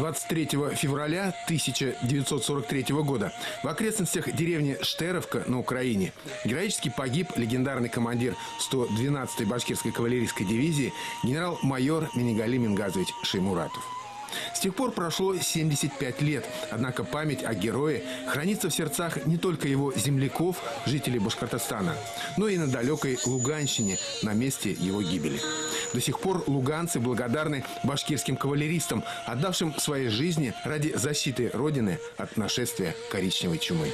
23 февраля 1943 года в окрестностях деревни Штеровка на Украине героически погиб легендарный командир 112-й башкирской кавалерийской дивизии генерал-майор Минигали Мингазович Шаймуратов. С тех пор прошло 75 лет, однако память о герое хранится в сердцах не только его земляков, жителей Башкортостана, но и на далекой Луганщине, на месте его гибели. До сих пор луганцы благодарны башкирским кавалеристам, отдавшим свои жизни ради защиты Родины от нашествия коричневой чумы.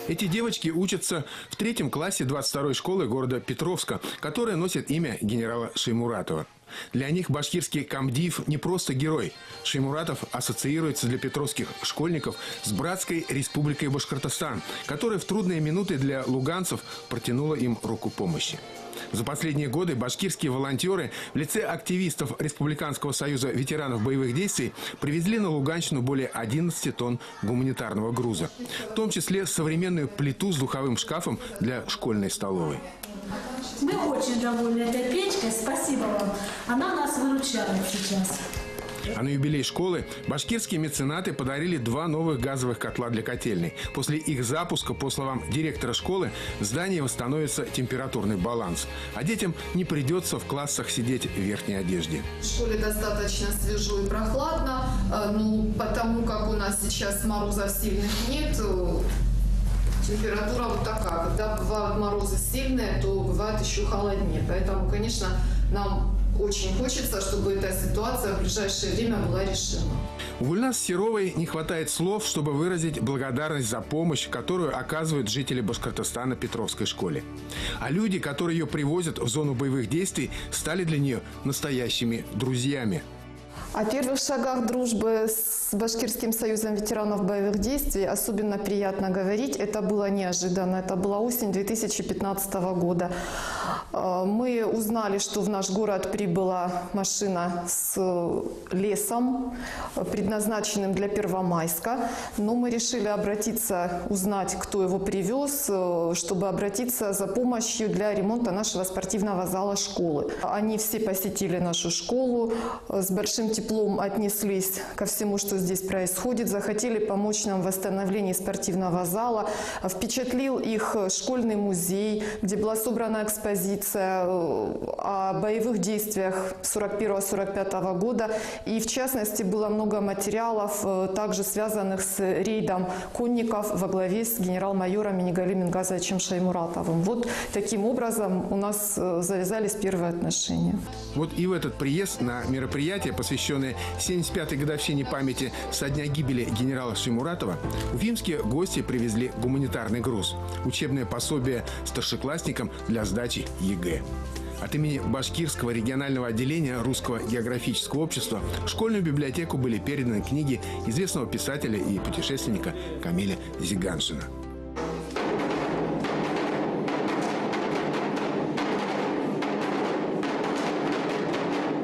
Эти девочки учатся в 3 классе 22-й школы города Петровска, которая носит имя генерала Шаймуратова. Для них башкирский комдив не просто герой. Шаймуратов ассоциируется для петровских школьников с братской республикой Башкортостан, которая в трудные минуты для луганцев протянула им руку помощи. За последние годы башкирские волонтеры в лице активистов Республиканского союза ветеранов боевых действий привезли на Луганщину более 11 тонн гуманитарного груза, в том числе современную плиту с духовым шкафом для школьной столовой. Мы очень довольны этой печкой, спасибо вам. Она нас выручает сейчас. А на юбилей школы башкирские меценаты подарили 2 новых газовых котла для котельной. После их запуска, по словам директора школы, в здании восстановится температурный баланс. А детям не придется в классах сидеть в верхней одежде. В школе достаточно свежо и прохладно, потому как у нас сейчас морозов сильных нет. Температура вот такая. Когда бывают морозы сильные, то бывает еще холоднее. Поэтому, конечно, нам очень хочется, чтобы эта ситуация в ближайшее время была решена. У Гульнас Серовой не хватает слов, чтобы выразить благодарность за помощь, которую оказывают жители Башкортостана Петровской школе. А люди, которые ее привозят в зону боевых действий, стали для нее настоящими друзьями. О первых шагах дружбы с Башкирским союзом ветеранов боевых действий особенно приятно говорить. Это было неожиданно. Это была осень 2015 года. Мы узнали, что в наш город прибыла машина с лесом, предназначенным для Первомайска. Но мы решили обратиться, узнать, кто его привез, чтобы обратиться за помощью для ремонта нашего спортивного зала школы. Они все посетили нашу школу, с большим теплом отнеслись ко всему, что здесь происходит, захотели помочь нам в восстановлении спортивного зала. Впечатлил их школьный музей, где была собрана экспозиция о боевых действиях 41-45 года. И в частности было много материалов, также связанных с рейдом конников во главе с генерал-майором Минигали Мингазовичем Шаймуратовым. Вот таким образом у нас завязались первые отношения. Вот и в этот приезд на мероприятие, посвященное 75-й годовщине памяти со дня гибели генерала Шаймуратова, уфимские гости привезли гуманитарный груз – учебное пособие старшеклассникам для сдачи ЕГЭ. От имени Башкирского регионального отделения Русского географического общества в школьную библиотеку были переданы книги известного писателя и путешественника Камиля Зиганшина.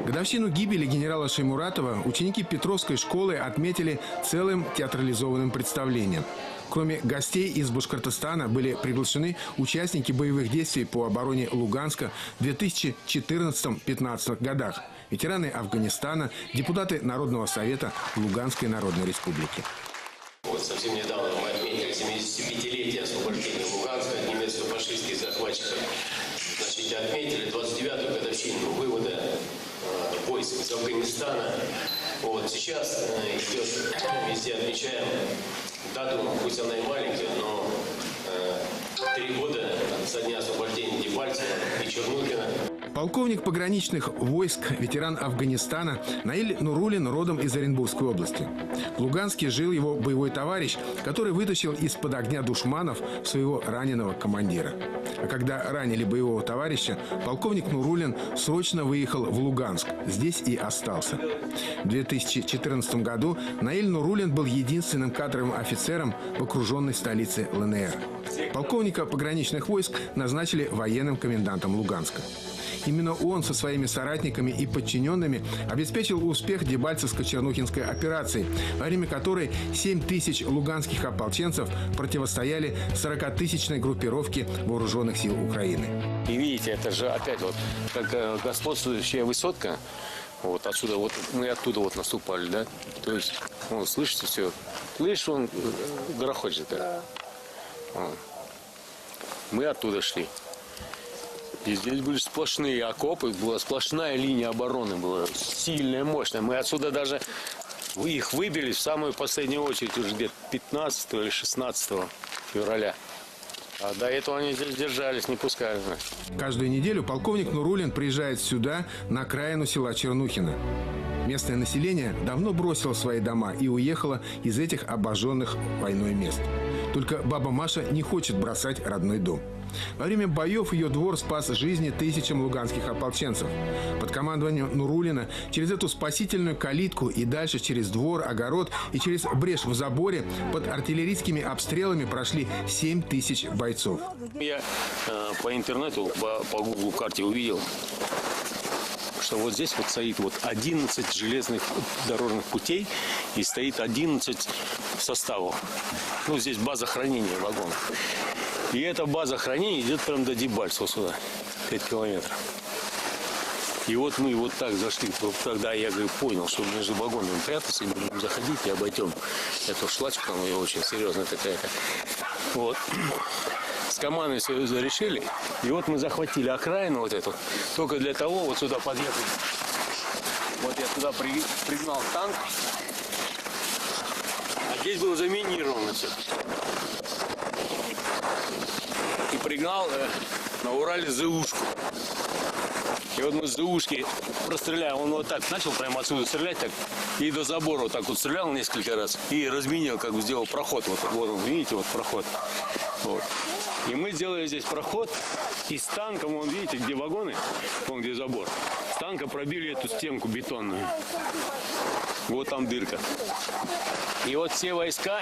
Годовщину гибели генерала Шаймуратова ученики Петровской школы отметили целым театрализованным представлением. Кроме гостей из Башкортостана были приглашены участники боевых действий по обороне Луганска в 2014-2015 годах, ветераны Афганистана, депутаты Народного совета Луганской Народной Республики. Вот совсем недавно мы отметили 75-летие освобождения Луганска от немецко-фашистских захватчиков. Значит, отметили 29-ю годовщину вывода войск из Афганистана. Вот сейчас идет, везде отмечаем дату, пусть она и маленькая, но 3 года со дня освобождения Дебальцева и Чернухина. Полковник пограничных войск, ветеран Афганистана Наиль Нурулин родом из Оренбургской области. В Луганске жил его боевой товарищ, который вытащил из-под огня душманов своего раненого командира. А когда ранили боевого товарища, полковник Нурулин срочно выехал в Луганск. Здесь и остался. В 2014 году Наиль Нурулин был единственным кадровым офицером в окруженной столице ЛНР. Полковника пограничных войск назначили военным комендантом Луганска. Именно он со своими соратниками и подчиненными обеспечил успех Дебальцевско-Чернухинской операции, во время которой 7 тысяч луганских ополченцев противостояли 40-тысячной группировке вооруженных сил Украины. И видите, это же опять вот как господствующая высотка. Вот отсюда, вот мы оттуда вот наступали, да? То есть, вот, слышите все? Слышишь, он грохочет. Да? Вот. Мы оттуда шли. И здесь были сплошные окопы, была сплошная линия обороны, была сильная, мощная. Мы отсюда даже их выбили в самую последнюю очередь уже где-то 15 или 16 февраля. А до этого они здесь держались, не пускали. Каждую неделю полковник Нурулин приезжает сюда, на окраину села Чернухино. Местное население давно бросило свои дома и уехало из этих обожженных войной мест. Только баба Маша не хочет бросать родной дом. Во время боев ее двор спас жизни тысячам луганских ополченцев. Под командованием Нурулина через эту спасительную калитку и дальше через двор, огород и через брешь в заборе под артиллерийскими обстрелами прошли 7 тысяч бойцов. Я по интернету, по Google карте увидел, что вот здесь вот стоит вот 11 железных дорожных путей и стоит 11 составов. Ну, здесь база хранения вагонов. И эта база хранения идет прямо до Дебальцева сюда, 5 километров. И вот мы вот так зашли, вот тогда я говорю, понял, что между вагонами прятаться, и будем заходить и обойдем эту шлачку, там ее очень серьезная такая-то. Вот. С командой все решили, и вот мы захватили окраину вот эту, только для того вот сюда подъехали. Вот я туда пригнал танк, а здесь было заминировано все. И пригнал на Урале ЗУшку. И вот мы с ЗУшки простреляли, он вот так начал прямо отсюда стрелять, так, и до забора вот так вот стрелял несколько раз, и разменил, как бы сделал проход. Вот он, видите, вот проход. Вот. И мы сделали здесь проход, и с танком, вон, видите, где вагоны, вон где забор, с танка пробили эту стенку бетонную. Вот там дырка. И вот все войска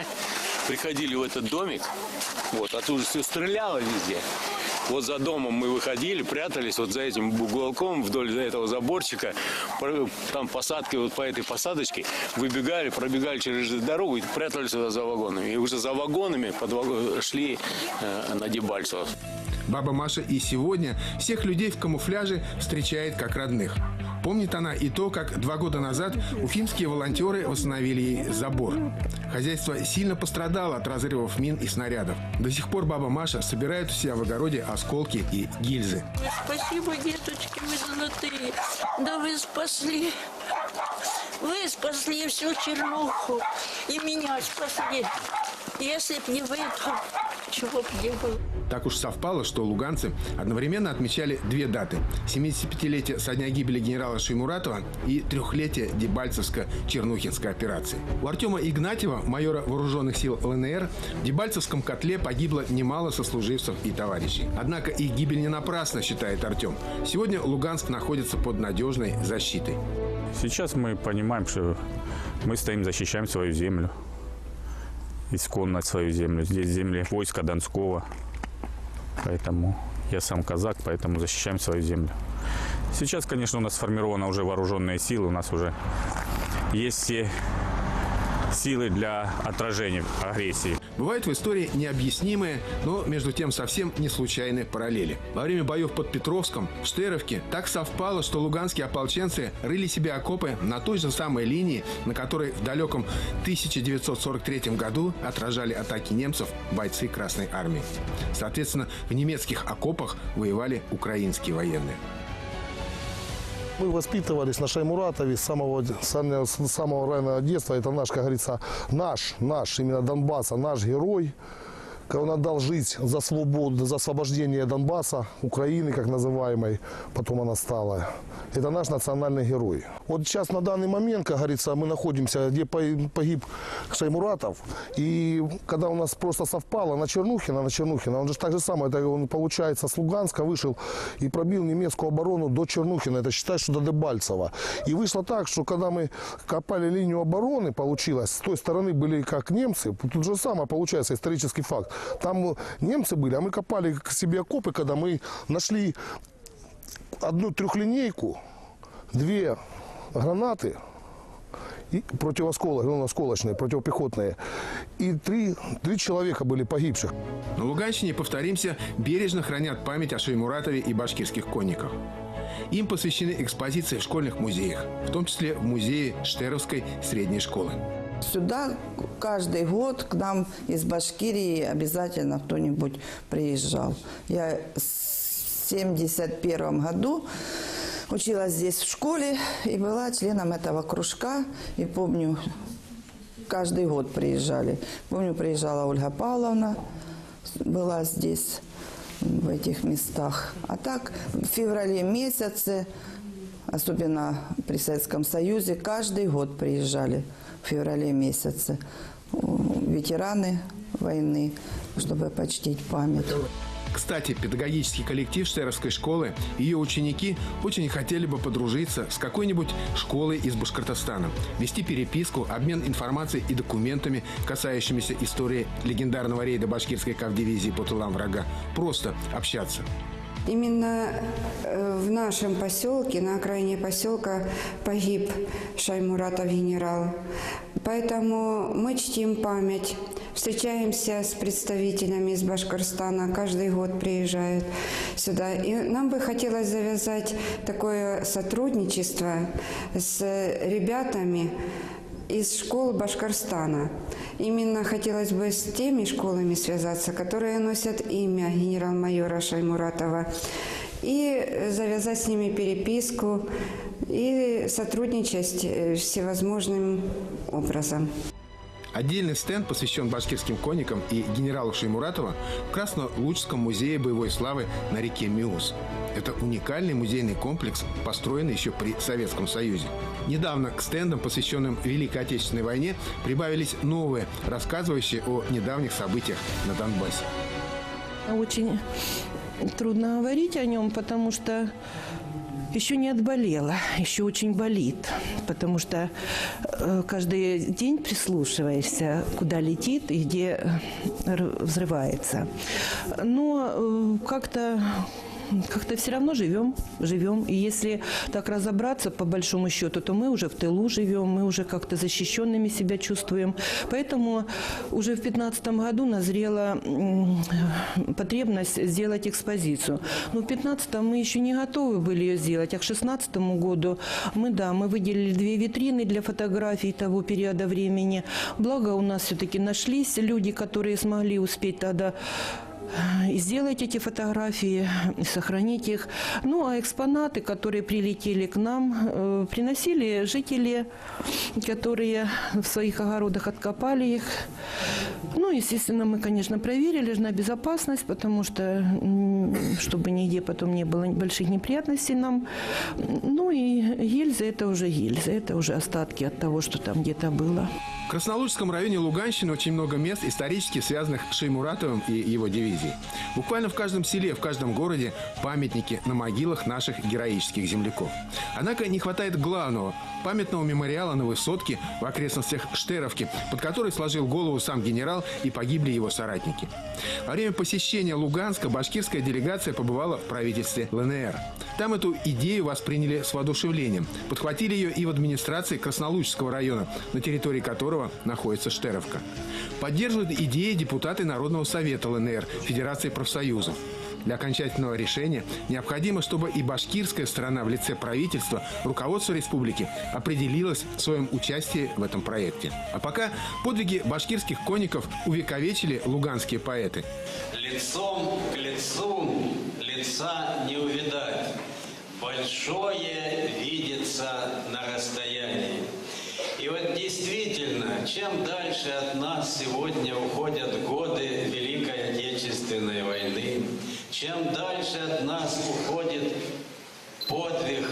приходили в этот домик, вот, оттуда все стреляло везде. Вот за домом мы выходили, прятались вот за этим уголком, вдоль этого заборчика, там посадки, вот по этой посадочке, выбегали, пробегали через дорогу и прятались сюда за вагонами. И уже за вагонами шли на Дебальцево. Баба Маша и сегодня всех людей в камуфляже встречает как родных. Помнит она и то, как 2 года назад уфимские волонтеры восстановили ей забор. Хозяйство сильно пострадало от разрывов мин и снарядов. До сих пор баба Маша собирает у себя в огороде осколки и гильзы. Спасибо, деточки, вы золотые. Да вы спасли. Вы спасли всю Чернуху. И меня спасли. Если б не вы, то чего б не было. Так уж совпало, что луганцы одновременно отмечали 2 даты – 75-летие со дня гибели генерала Шеймуратова и 3-летие Дебальцевско-Чернухинской операции. У Артема Игнатьева, майора вооруженных сил ЛНР, в Дебальцевском котле погибло немало сослуживцев и товарищей. Однако их гибель не напрасна, считает Артем. Сегодня Луганск находится под надежной защитой. Сейчас мы понимаем, что мы стоим, защищаем свою землю. Исконно свою землю. Здесь земли войска Донского. Поэтому я сам казак, поэтому защищаем свою землю. Сейчас, конечно, у нас сформированы уже вооруженные силы. У нас уже есть все силы для отражения агрессии. Бывают в истории необъяснимые, но между тем совсем не случайные параллели. Во время боев под Петровском, в Штеровке, так совпало, что луганские ополченцы рыли себе окопы на той же самой линии, на которой в далеком 1943 году отражали атаки немцев бойцы Красной Армии. Соответственно, в немецких окопах воевали украинские военные. Мы воспитывались на Шеймуратове с самого раннего детства. Это наш, как говорится, наш именно Донбасса, наш герой. Он отдал жизнь за свободу, за освобождение Донбасса, Украины, как называемой, потом она стала. Это наш национальный герой. Вот сейчас на данный момент, как говорится, мы находимся, где погиб Шеймуратов. И когда у нас просто совпало на Чернухино, он же так же самое, это он, получается, с Луганска вышел и пробил немецкую оборону до Чернухина. Это считай, что до Дебальцева. И вышло так, что когда мы копали линию обороны, получилось, с той стороны были как немцы, тут же самое получается, исторический факт. Там немцы были, а мы копали к себе окопы, когда мы нашли одну трехлинейку, 2 гранаты и осколочные, противопехотные. И 3 человека были погибших. На Луганщине, повторимся, бережно хранят память о Шеймуратове и башкирских конниках. Им посвящены экспозиции в школьных музеях, в том числе в музее Штеровской средней школы. Сюда каждый год к нам из Башкирии обязательно кто-нибудь приезжал. Я в 1971 году училась здесь в школе и была членом этого кружка. И помню, каждый год приезжали. Помню, приезжала Ольга Павловна, была здесь, в этих местах. А так в феврале месяце, особенно при Советском Союзе, каждый год приезжали в феврале месяце ветераны войны, чтобы почтить память. Кстати, педагогический коллектив Штеровской школы и ее ученики очень хотели бы подружиться с какой-нибудь школой из Башкортостана, вести переписку, обмен информацией и документами, касающимися истории легендарного рейда башкирской кавдивизии по тылам врага. Просто общаться. Именно в нашем поселке, на окраине поселка, погиб Шаймуратов генерал. Поэтому мы чтим память, встречаемся с представителями из Башкортостана, каждый год приезжают сюда. И нам бы хотелось завязать такое сотрудничество с ребятами из школ Башкортостана. Именно хотелось бы с теми школами связаться, которые носят имя генерал-майора Шаймуратова, и завязать с ними переписку и сотрудничать всевозможным образом. Отдельный стенд посвящен башкирским конникам и генералу Шеймуратова в Краснолучском музее боевой славы на реке Миус. Это уникальный музейный комплекс, построенный еще при Советском Союзе. Недавно к стендам, посвященным Великой Отечественной войне, прибавились новые, рассказывающие о недавних событиях на Донбассе. Очень трудно говорить о нем, потому что еще не отболела, еще очень болит, потому что каждый день прислушиваешься, куда летит и где взрывается. Но как-то все равно живем. И если так разобраться, по большому счету, то мы уже в тылу живем, мы уже как-то защищенными себя чувствуем. Поэтому уже в 2015 году назрела потребность сделать экспозицию. Но в 2015 мы еще не готовы были ее сделать, а к 2016 году мы выделили 2 витрины для фотографий того периода времени. Благо у нас все-таки нашлись люди, которые смогли успеть тогда и сделать эти фотографии, и сохранить их. Ну, а экспонаты, которые прилетели к нам, приносили жители, которые в своих огородах откопали их. Ну, естественно, мы, конечно, проверили на безопасность, потому что, чтобы нигде потом не было больших неприятностей нам. Ну, и гильзы – это уже остатки от того, что там где-то было. В Краснолучском районе Луганщины очень много мест, исторически связанных с Шеймуратовым и его дивизией. Буквально в каждом селе, в каждом городе памятники на могилах наших героических земляков. Однако не хватает главного – памятного мемориала на высотке в окрестностях Штеровки, под которой сложил голову сам генерал и погибли его соратники. Во время посещения Луганска башкирская делегация побывала в правительстве ЛНР. Там эту идею восприняли с воодушевлением. Подхватили ее и в администрации Краснолучского района, на территории которого находится Штеровка. Поддерживают идеи депутаты Народного совета ЛНР, Федерации профсоюзов. Для окончательного решения необходимо, чтобы и башкирская сторона в лице правительства, руководство республики определилось в своем участии в этом проекте. А пока подвиги башкирских конников увековечили луганские поэты. Лицом к лицу лица не увидать, большое видится на расстоянии. И вот действительно, чем дальше от нас сегодня уходят годы Великой Отечественной войны, чем дальше от нас уходит подвиг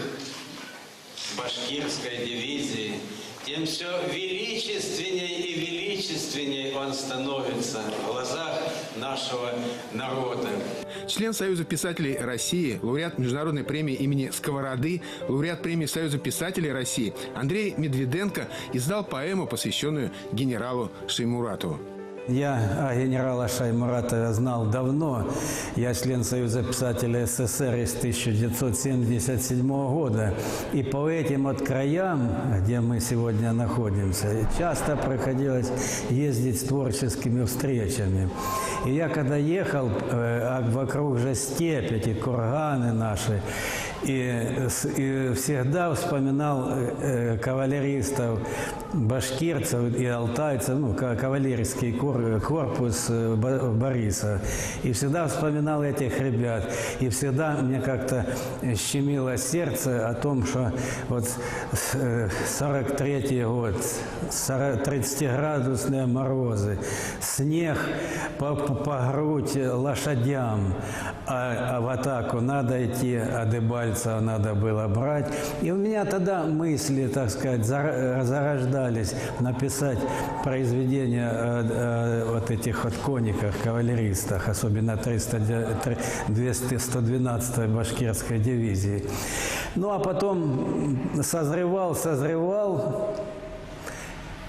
башкирской дивизии, тем все величественней и величественней он становится в глазах нашего народа. Член Союза писателей России, лауреат международной премии имени Сковороды, лауреат премии Союза писателей России Андрей Медведенко издал поэму, посвященную генералу Шеймуратову. Я о генерала Шаймуратове знал давно. Я член Союза писателей СССР с 1977 года. И по этим вот краям, где мы сегодня находимся, часто приходилось ездить с творческими встречами. И я когда ехал, вокруг же степь, эти курганы наши, и всегда вспоминал кавалеристов, башкирцев и алтайцев, ну, кавалерийский корпус Бориса. И всегда вспоминал этих ребят. И всегда мне как-то щемило сердце о том, что вот 43-й год, 30-градусные морозы, снег по грудь лошадям, а в атаку надо идти, а Дебальцева надо было брать. И у меня тогда мысли, так сказать, зарождались написать произведение о вот этих вот конниках, кавалеристах, особенно 112-й башкирской дивизии. Ну, а потом созревал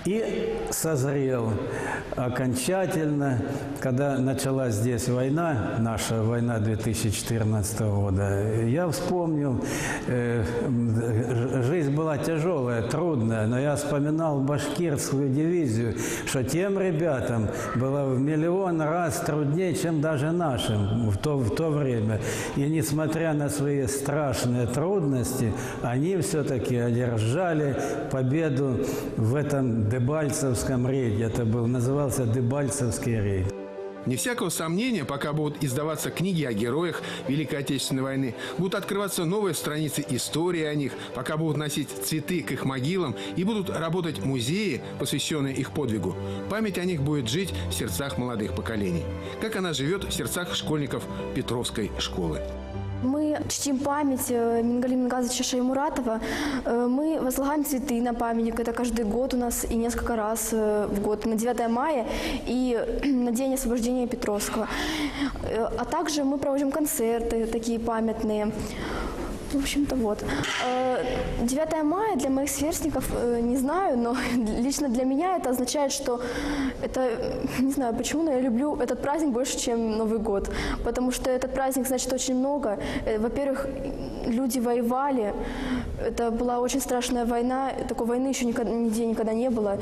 и созрел окончательно, когда началась здесь война, наша война 2014 года. Я вспомнил, жизнь была тяжелая, трудная, но я вспоминал башкирскую дивизию, что тем ребятам было в миллион раз труднее, чем даже нашим в то время. И несмотря на свои страшные трудности, они все-таки одержали победу в этом Дебальцевском рейде. Это назывался Дебальцевский рейд. Не всякого сомнения, пока будут издаваться книги о героях Великой Отечественной войны, будут открываться новые страницы истории о них, пока будут носить цветы к их могилам и будут работать музеи, посвященные их подвигу, память о них будет жить в сердцах молодых поколений, как она живет в сердцах школьников Петровской школы. Мы чтим память Мингали Мингазовича Шаймуратова. Мы возлагаем цветы на памятник. Это каждый год у нас и несколько раз в год. На 9 мая и на День освобождения Петровского. А также мы проводим концерты такие памятные. В общем-то, вот. 9 мая для моих сверстников, не знаю, но лично для меня это означает, что это, не знаю почему, но я люблю этот праздник больше, чем Новый год. Потому что этот праздник значит очень много. Во-первых, люди воевали. Это была очень страшная война. Такой войны еще нигде никогда не было.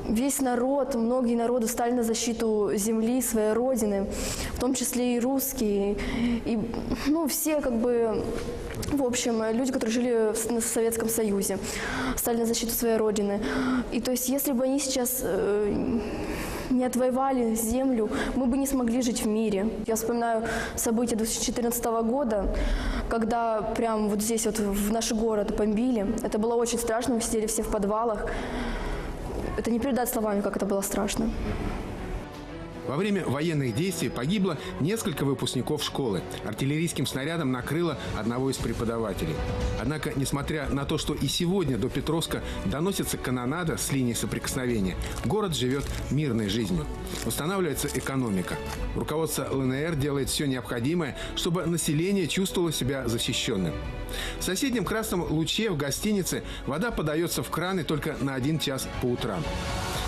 Весь народ, многие народы стали на защиту земли, своей родины, в том числе и русские, и все в общем, люди, которые жили в Советском Союзе, стали на защиту своей родины. И то есть, если бы они сейчас не отвоевали землю, мы бы не смогли жить в мире. Я вспоминаю события 2014 года, когда прям вот здесь вот в наш город бомбили. Это было очень страшно, мы сидели все в подвалах. Это не передать словами, как это было страшно. Во время военных действий погибло несколько выпускников школы. Артиллерийским снарядом накрыло одного из преподавателей. Однако, несмотря на то, что и сегодня до Петровска доносится канонада с линии соприкосновения, город живет мирной жизнью. Восстанавливается экономика. Руководство ЛНР делает все необходимое, чтобы население чувствовало себя защищенным. В соседнем Красном Луче в гостинице вода подается в краны только на 1 час по утрам.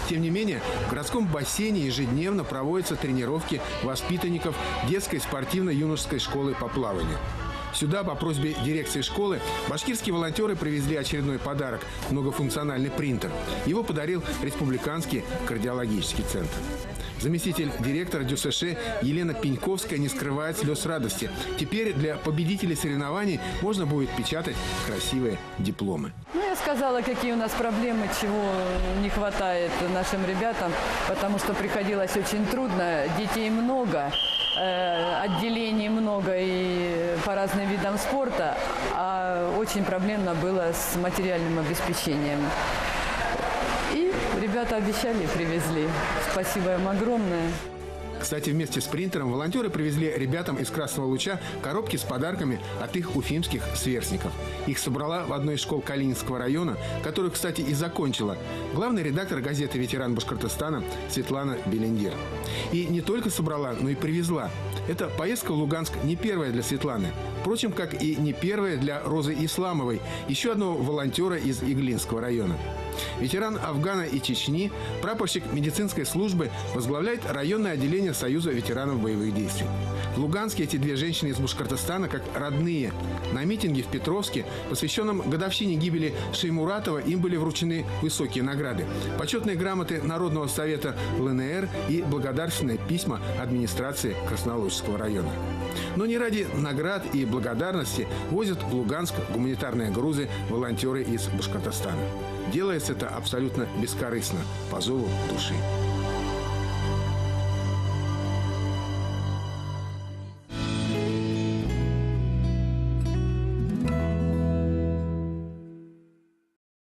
Тем не менее, в городском бассейне ежедневно проводятся тренировки воспитанников детской спортивно-юношеской школы по плаванию. Сюда по просьбе дирекции школы башкирские волонтеры привезли очередной подарок – многофункциональный принтер. Его подарил Республиканский кардиологический центр. Заместитель директора ДЮСШ Елена Пеньковская не скрывает слез радости. Теперь для победителей соревнований можно будет печатать красивые дипломы. Я сказала, какие у нас проблемы, чего не хватает нашим ребятам, потому что приходилось очень трудно, детей много, отделений много и по разным видам спорта, а очень проблемно было с материальным обеспечением. И ребята обещали, привезли. Спасибо им огромное. Кстати, вместе с принтером волонтеры привезли ребятам из Красного Луча коробки с подарками от их уфимских сверстников. Их собрала в одной из школ Калининского района, которую, кстати, и закончила главный редактор газеты «Ветеран Башкортостана» Светлана Белендир. И не только собрала, но и привезла. Эта поездка в Луганск не первая для Светланы. Впрочем, как и не первая для Розы Исламовой, еще одного волонтера из Иглинского района. Ветеран Афгана и Чечни, прапорщик медицинской службы, возглавляет районное отделение Союза ветеранов боевых действий. В Луганске эти две женщины из Башкортостана как родные. На митинге в Петровске, посвященном годовщине гибели Шеймуратова, им были вручены высокие награды. Почетные грамоты Народного совета ЛНР и благодарственные письма администрации Красноложского района. Но не ради наград и благодарности возят в Луганск гуманитарные грузы волонтеры из Башкортостана. Делается это абсолютно бескорыстно, по зову души.